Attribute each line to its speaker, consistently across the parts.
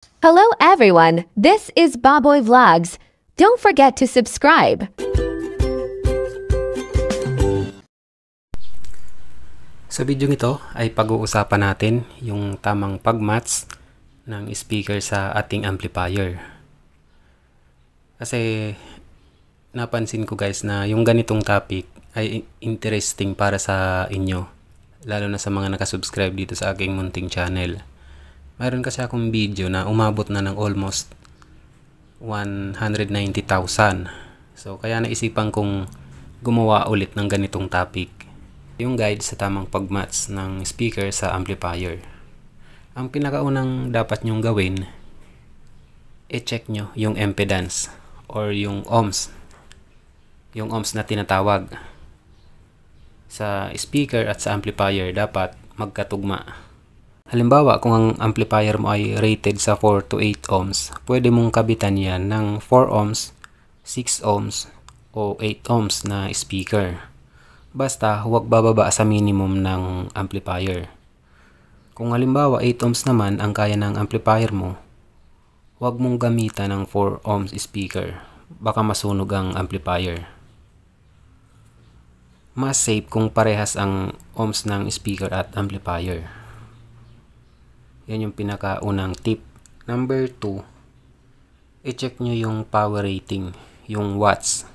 Speaker 1: Hello everyone, this is Baboy Vlogs. Don't forget to subscribe.
Speaker 2: Sa video nito ay pag-uusapan natin yung tamang pag-match ng speaker sa ating amplifier. Kasi napansin ko guys na yung ganitong topic ay interesting para sa inyo, lalo na sa mga nakasubscribe dito sa aking munting channel. Mayroon kasi akong video na umabot na ng almost 190,000. So kaya naisipan kong gumawa ulit ng ganitong topic. Yung guide sa tamang pag-match ng speaker sa amplifier. Ang pinakaunang dapat nyong gawin, i-check nyo yung impedance or yung ohms. Yung ohms na tinatawag. Sa speaker at sa amplifier dapat magkatugma. Halimbawa, kung ang amplifier mo ay rated sa 4 to 8 ohms, pwede mong kabitan yan ng 4 ohms, 6 ohms, o 8 ohms na speaker. Basta, huwag bababa sa minimum ng amplifier. Kung halimbawa 8 ohms naman ang kaya ng amplifier mo, huwag mong gamitan ng 4 ohms speaker. Baka masunog ang amplifier. Mas safe kung parehas ang ohms ng speaker at amplifier. Yan yung pinakaunang tip. Number 2, i-check nyo yung power rating, yung watts.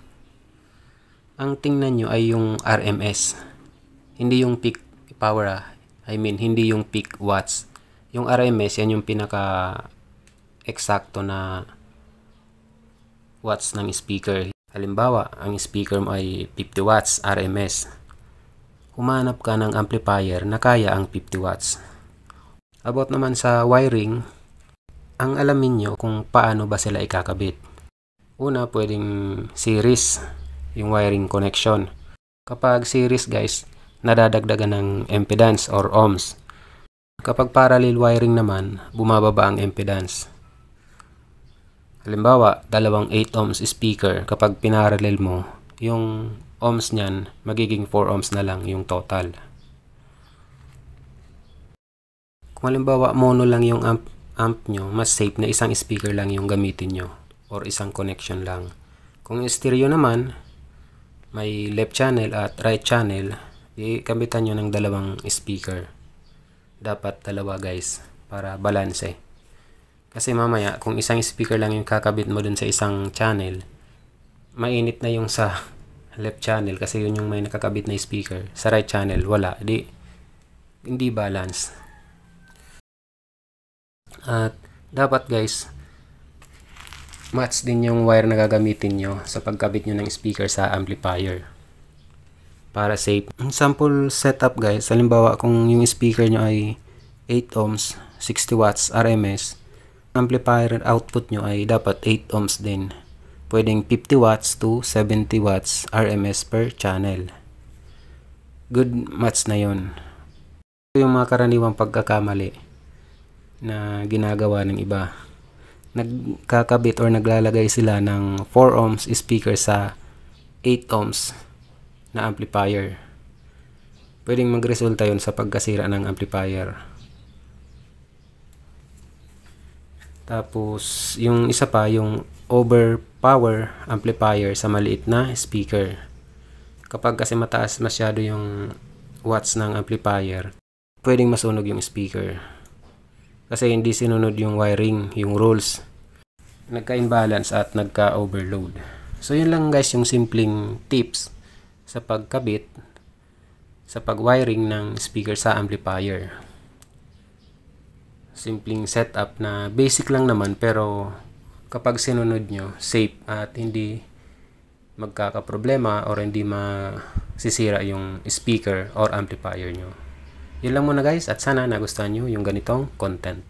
Speaker 2: Ang tingnan nyo ay yung RMS. Hindi yung peak power. Hindi yung peak watts. Yung RMS, yan yung pinaka-eksakto na watts ng speaker. Halimbawa, ang speaker mo ay 50 watts RMS. Humanap ka ng amplifier na kaya ang 50 watts. About naman sa wiring, ang alamin nyo kung paano ba sila ikakabit. Una, pwedeng series yung wiring connection. Kapag series guys, nadadagdagan ng impedance or ohms. Kapag parallel wiring naman, bumababa ang impedance. Halimbawa, dalawang 8 ohms speaker, kapag pinarallel mo, yung ohms niyan, magiging 4 ohms na lang yung total. Kung halimbawa mono lang yung amp nyo, mas safe na isang speaker lang yung gamitin nyo or isang connection lang. Kung stereo naman, may left channel at right channel, ikabitan nyo ng dalawang speaker. Dapat dalawa guys, para balanse. Kasi mamaya, kung isang speaker lang yung kakabit mo dun sa isang channel, mainit na yung sa left channel kasi yun yung may nakakabit na speaker. Sa right channel, wala. Hindi balance. At dapat guys, match din yung wire na gagamitin nyo sa pagkabit nyo ng speaker sa amplifier para safe. Sample setup guys, halimbawa kung yung speaker nyo ay 8 ohms, 60 watts RMS, amplifier output nyo ay dapat 8 ohms din. Pwedeng 50 watts to 70 watts RMS per channel. Good match na yun. Ito yung mga karaniwang pagkakamali na ginagawa ng iba. Nagkakabit or naglalagay sila ng 4 ohms speaker sa 8 ohms na amplifier. Pwedeng magresulta yun sa pagkasira ng amplifier. Tapos, yung isa pa, yung overpower amplifier sa maliit na speaker. Kapag kasi mataas masyado yung watts ng amplifier, pwedeng masunog yung speaker. Kasi hindi sinunod yung wiring, yung rules. Nagka-imbalance at nagka-overload. So yun lang guys yung simpleng tips sa pagkabit, sa pag-wiring ng speaker sa amplifier. Simpleng setup na basic lang naman pero kapag sinunod nyo, safe at hindi magkakaproblema or hindi masisira yung speaker or amplifier nyo. Yun lang muna guys at sana nagustuhan nyo yung ganitong content.